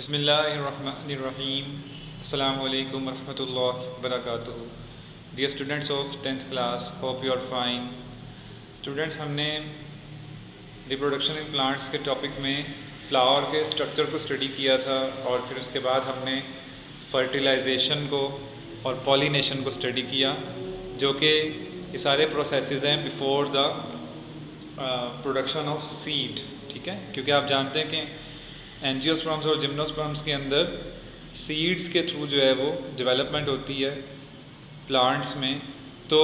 बिस्मिल्लाहिर्रहमानिर्रहीम। अस्सलामु अलैकुम वरहमतुल्लाहि वबरकातुहू। Dear students of 10th class, hope you are fine. Students, हमने रिप्रोडक्शन इन प्लांट्स के टॉपिक में फ्लावर के स्ट्रक्चर को स्टडी किया था और फिर उसके बाद हमने फर्टिलाइजेशन को और पॉलिनेशन को स्टडी किया, जो कि ये सारे प्रोसेसेस हैं before the production of seed. ठीक है, क्योंकि आप जानते हैं कि एंजियोस्पर्म्स और जिम्नोस्पर्म्स के अंदर सीड्स के थ्रू जो है वो डेवलपमेंट होती है प्लांट्स में। तो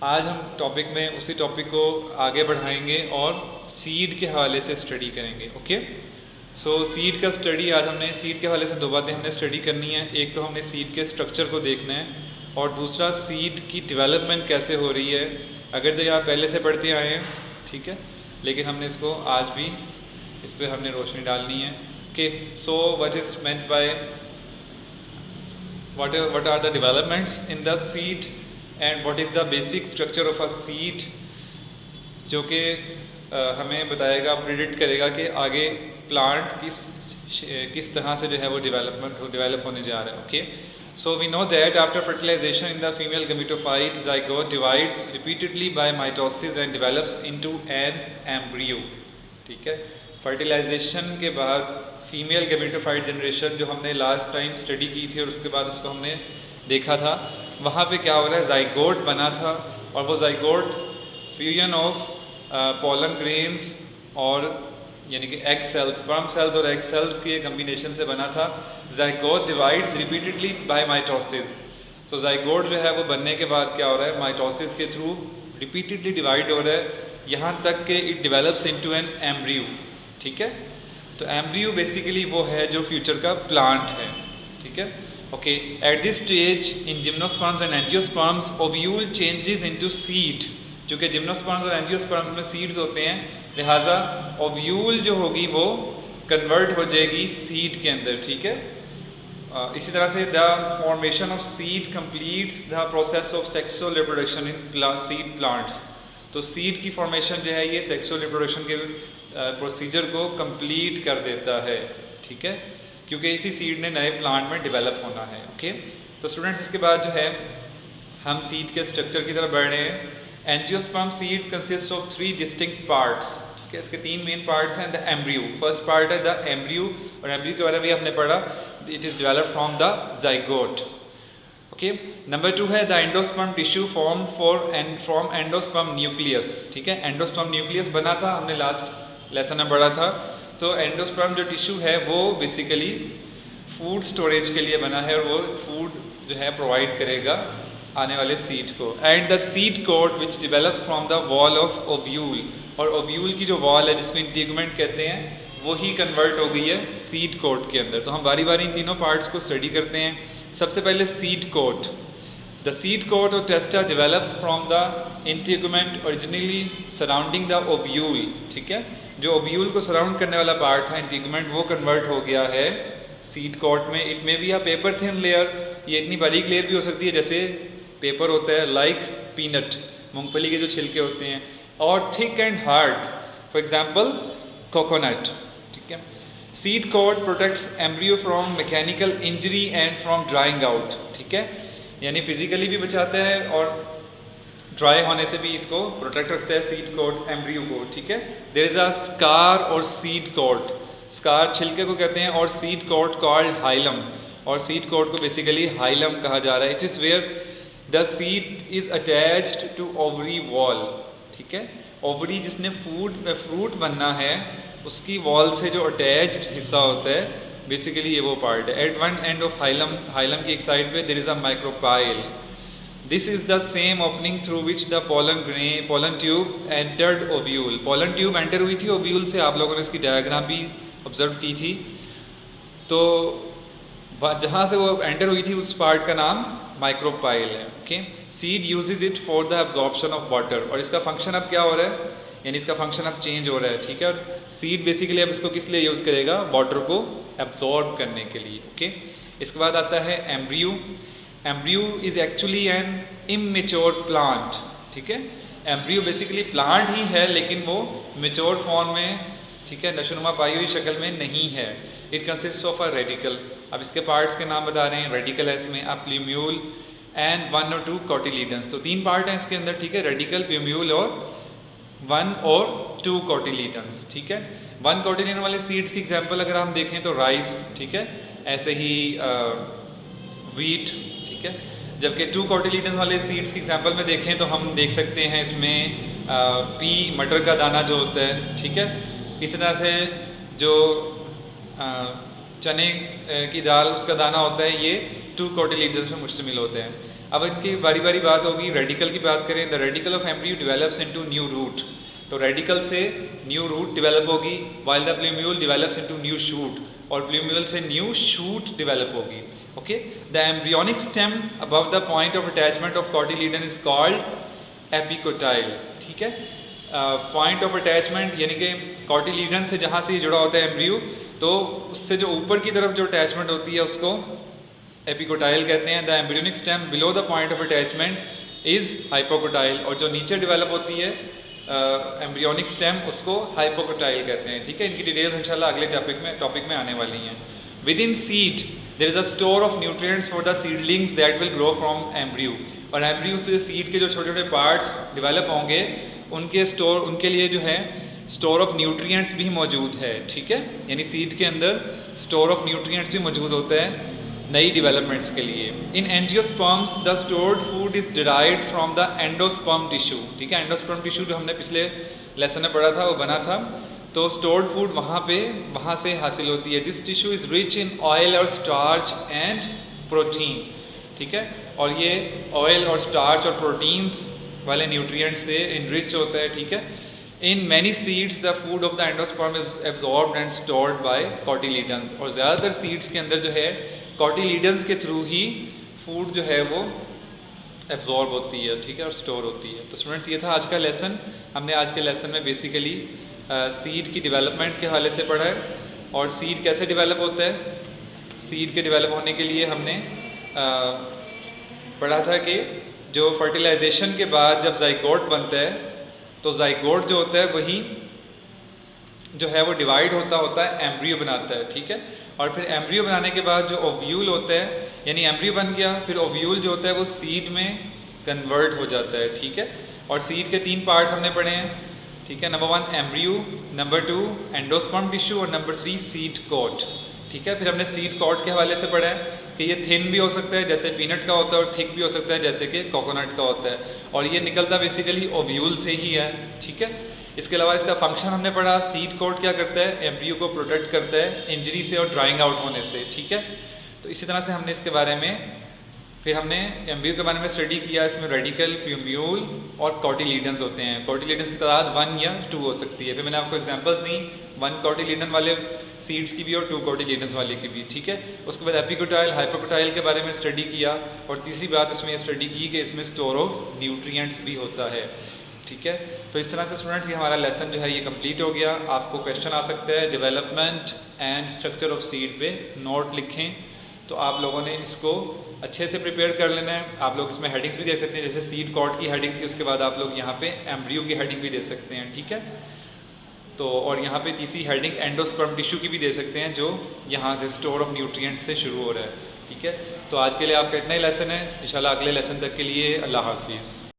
आज हम टॉपिक में उसी टॉपिक को आगे बढ़ाएंगे और सीड के हवाले से स्टडी करेंगे। ओके, सो सीड का स्टडी आज हमने सीड के हवाले से दो बातें हमने स्टडी करनी है। एक तो हमने सीड के स्ट्रक्चर को देखना है और दूसरा सीड की डेवलपमेंट कैसे हो रही है। अगर जो आप पहले से पढ़ते आए हैं, ठीक है, लेकिन हमने इसको आज भी इस पर हमने रोशनी डालनी है कि so what is meant by what are the developments in the seed and what is the basic structure of a seed, जो कि हमें बताएगा, प्रिडिक्ट करेगा कि आगे प्लांट किस तरह से जो है वो डेवलप होने जा रहा है। Okay, so we know that after fertilization in the female gametophyte, zygote divides repeatedly by mitosis and develops into an embryo। ठीक है, फर्टिलाइजेशन के बाद फीमेल गैमेटोफाइट जनरेशन जो हमने लास्ट टाइम स्टडी की थी और उसके बाद उसको हमने देखा था, वहाँ पे क्या हो रहा है, जाइगोट बना था और वो zygote fusion of pollen grains और यानी कि एग सेल्स, स्पर्म सेल्स और एग सेल्स के कम्बिनेशन से बना था। Zygote divides repeatedly by mitosis. तो जाइगोट जो है वो बनने के बाद क्या हो रहा है, माइटोसिस के थ्रू रिपीटेडली डिवाइड हो रहा है, यहाँ तक कि it develops into an embryo. ठीक है, तो एम्ब्रियो बेसिकली वो है जो फ्यूचर का प्लांट है। ठीक है, okay, at this stage in gymnosperms and angiosperms ovule changes into seed. क्योंकि जिम्नोस्पर्म्स और एंजियोस्पर्म्स में सीड्स होते हैं, लिहाजा ओव्यूल जो होगी वो कन्वर्ट हो जाएगी सीड के अंदर। ठीक है, इसी तरह से the formation of seed completes the process of sexual reproduction in seed plants. तो सीड की फॉर्मेशन जो है ये सेक्सुअल रिप्रोडक्शन के प्रोसीजर को कंप्लीट कर देता है। ठीक है, क्योंकि इसी सीड ने नए प्लांट में डेवलप होना है। ओके, तो स्टूडेंट्स इसके बाद जो है हम सीड के स्ट्रक्चर की तरफ बढ़ रहे हैं। Angiosperm seed consist of 3 distinct parts. ठीक है, इसके 3 मेन पार्ट्स हैं। द एम्ब्रियो, फर्स्ट पार्ट है द एम्ब्रियो, और एम्ब्रियो के बारे में भी हमने पढ़ा, it is developed from the zygote. Okay, number 2 है the endosperm tissue form from endosperm nucleus. ठीक है, एंडोस्पर्म न्यूक्लियस बना था, हमने लास्ट लेसन में पढ़ा था। तो एंडोस्पर्म जो टिश्यू है वो बेसिकली फूड स्टोरेज के लिए बना है और वो फूड जो है प्रोवाइड करेगा आने वाले सीड को। And the seed coat which develops from the wall of ovule, और ओव्यूल की जो वॉल है जिसको इंटीगुमेंट कहते हैं, वही कन्वर्ट हो गई है सीड कोट के अंदर। तो हम बारी बारी इन तीनों पार्ट्स को स्टडी करते हैं। सबसे पहले seed coat. The seed coat or testa develops from the integument originally surrounding the ovule. ठीक है, जो ओव्यूल को सराउंड करने वाला पार्ट था इंटीगुमेंट, वो कन्वर्ट हो गया है सीड कोट में। इट में be a paper thin layer, ये इतनी बारीक लेयर भी हो सकती है जैसे पेपर होता है, लाइक पीनट, मूंगफली के जो छिलके होते हैं, और thick and hard, for example coconut. ठीक है, seed coat protects embryo from mechanical injury and from drying out. ठीक है, यानी फिजिकली भी बचाता है और ड्राई होने से भी इसको प्रोटेक्ट रखता है सीड कोट एम्ब्रियो को। ठीक है, देयर इज अ स्कार और सीड कोट। स्कार छिलके को कहते हैं और सीड कोट कॉल्ड हाइलम, और सीड कोट को बेसिकली हाइलम कहा जा रहा है। It is where the seed is attached to ovary wall. ठीक है, ओवरी जिसने फ्रूट बनना है उसकी वॉल से जो अटैच्ड हिस्सा होता है, बेसिकली ये वो पार्ट है। At one end of hilum की एक साइड पे there is a micropyle. This is the same opening through which the pollen tube entered ovule. Pollen tube enter हुई थी ओव्यूल से, आप लोगों ने इसकी डायग्राम भी ऑब्जर्व की थी। तो जहाँ से वो एंटर हुई थी उस पार्ट का नाम माइक्रोपाइल है। Okay, seed uses it for the absorption of water, और इसका फंक्शन अब क्या हो रहा है, यानी इसका फंक्शन अब चेंज हो रहा है। ठीक है, और सीड बेसिकली अब इसको किस लिए यूज़ करेगा, वाटर को एब्जॉर्ब करने के लिए। ओके, इसके बाद आता है embryo. Embryo is actually an immature plant. ठीक है, एम्ब्रियो बेसिकली प्लांट ही है लेकिन वो मेच्योर फॉर्म में, ठीक है, नशोनुमा पाई हुई शक्ल में नहीं है। It consist of a radical. अब इसके पार्ट्स के नाम बता रहे हैं, रेडिकल है इसमें, अ प्लूम्यूल एंड 1 और 2 कोटिलीडन्स। तो 3 पार्ट हैं इसके अंदर, ठीक है, रेडिकल, प्लूम्यूल और 1 और 2 कोटिलीडन्स, ठीक है। 1 कोटिलीडन वाले सीड्स की एग्जांपल अगर हम देखें तो राइस, ठीक है, ऐसे ही वीट, ठीक है। जबकि 2 कोटिलीडन्स वाले सीड्स की एग्जांपल में देखें तो हम देख सकते हैं इसमें पी, मटर का दाना जो होता है, ठीक है। इसी तरह से जो चने की दाल उसका दाना होता है, ये 2 कोटिलीडन्स में मुश्तमिल होते हैं। अब इनकी बारी बारी बात होगी। रेडिकल की बात करें, the radicle of embryo develops into new root. तो रेडिकल से न्यू रूट डेवलप होगी, while the plumule develops into new shoot, और प्लूम्यूल से न्यू शूट डेवलप होगी। Okay, the embryonic stem above the point of attachment of cotyledon is called epicotyl, ठीक है। Point of attachment यानी कि कोटिलीडन से जहाँ से जुड़ा होता है एम्ब्रियो, तो उससे जो ऊपर की तरफ जो अटैचमेंट होती है उसको एपिकोटाइल कहते हैं। The embryonic stem below the point of attachment is hypocotyl, और जो नीचे डेवलप होती है एम्ब्रियोनिक स्टेम उसको हाइपोकोटाइल कहते हैं, ठीक है। इनकी डिटेल्स इंशाल्लाह अगले टॉपिक में आने वाली हैं। Within seed there is a store of nutrients for the seedlings that will grow from embryo, और एम्ब्रियो से सीड के जो छोटे छोटे पार्ट्स डेवलप होंगे उनके लिए जो है स्टोर ऑफ न्यूट्रिएंट्स भी मौजूद है, ठीक है। यानी सीड के अंदर स्टोर ऑफ न्यूट्रिएंट्स भी मौजूद होता है नई डेवलपमेंट्स के लिए। In angiosperms the stored food is derived from the endosperm tissue, ठीक है। एंडोस्पर्म टिश्यू जो हमने पिछले लेसन में पढ़ा था वो बना था, तो स्टोर्ड फूड वहाँ से हासिल होती है। This tissue is rich in oil और स्टार्च एंड प्रोटीन, ठीक है। और ये ऑयल और स्टार्च और प्रोटीन्स वाले न्यूट्रिएंट्स से इनरिच होता है, ठीक है। In many seeds the food of the endosperm is absorbed and stored by cotyledons, और ज़्यादातर सीड्स के अंदर जो है कोटिलीडन्स के थ्रू ही फूड जो है वो एब्जॉर्ब होती है, ठीक है, और स्टोर होती है। तो स्टूडेंट्स, ये था आज का लेसन। हमने आज के लेसन में बेसिकली सीड की डेवलपमेंट के हवाले से पढ़ा है, और सीड कैसे डेवलप होता है। सीड के डेवलप होने के लिए हमने पढ़ा था कि जो फर्टिलाइजेशन के बाद जब जाइगोट बनता है, तो जाइगोट जो होता है वही जो है वो डिवाइड होता है, एम्ब्रियो बनाता है, ठीक है। और फिर एम्ब्रियो बनाने के बाद जो ओव्यूल होता है, यानी एम्ब्रियो बन गया, फिर ओव्यूल जो होता है वो सीड में कन्वर्ट हो जाता है, ठीक है। और सीड के 3 पार्ट्स हमने पढ़े हैं, ठीक है। Number 1 embryo, number 2 endosperm tissue, और नंबर 3 सीड कोट, ठीक है। फिर हमने सीड कोट के हवाले से पढ़ा है कि ये थिन भी हो सकता है जैसे पीनट का होता है, और थिक भी हो सकता है जैसे कि कोकोनट का होता है, और ये निकलता बेसिकली ओव्यूल से ही है, ठीक है। इसके अलावा इसका फंक्शन हमने पढ़ा। सीड कोट क्या करता है, एम्ब्रियो को प्रोटेक्ट करता है इंजरी से और ड्राइंग आउट होने से, ठीक है। तो इसी तरह से हमने इसके बारे में फिर हमने एम्ब्रियो के बारे में स्टडी किया। इसमें रेडिकल, प्लूम्यूल और कोटिलीडन्स होते हैं। कोटिलीडन्स की तादाद 1 या 2 हो सकती है। फिर मैंने आपको एग्जांपल्स दी 1 कोटिलीडन वाले सीड्स की भी और 2 कोटिलीडन्स वाले की भी, ठीक है। उसके बाद एपिकोटाइल, हाइपोकोटाइल के बारे में स्टडी किया, और तीसरी बात इसमें ये स्टडी की कि इसमें स्टोर ऑफ न्यूट्रिएंट्स भी होता है, ठीक है। तो इस तरह से स्टूडेंट्स ये हमारा लेसन जो है ये कंप्लीट हो गया। आपको क्वेश्चन आ सकता है development and structure of seed पे, नोट लिखें, तो आप लोगों ने इसको अच्छे से प्रिपेयर कर लेना है। आप लोग इसमें हेडिंग्स भी दे सकते हैं, जैसे सीड कोट की हेडिंग थी, उसके बाद आप लोग यहाँ पे एम्ब्रियो की हेडिंग भी दे सकते हैं, ठीक है। तो और यहाँ पे तीसरी हेडिंग एंडोस्पर्म टिश्यू की भी दे सकते हैं, जो यहाँ से स्टोर ऑफ न्यूट्रिएंट्स से शुरू हो रहा है, ठीक है। तो आज के लिए आपका इतना ही लेसन है। इंशाल्लाह अगले लेसन तक के लिए अल्लाह हाफिज़।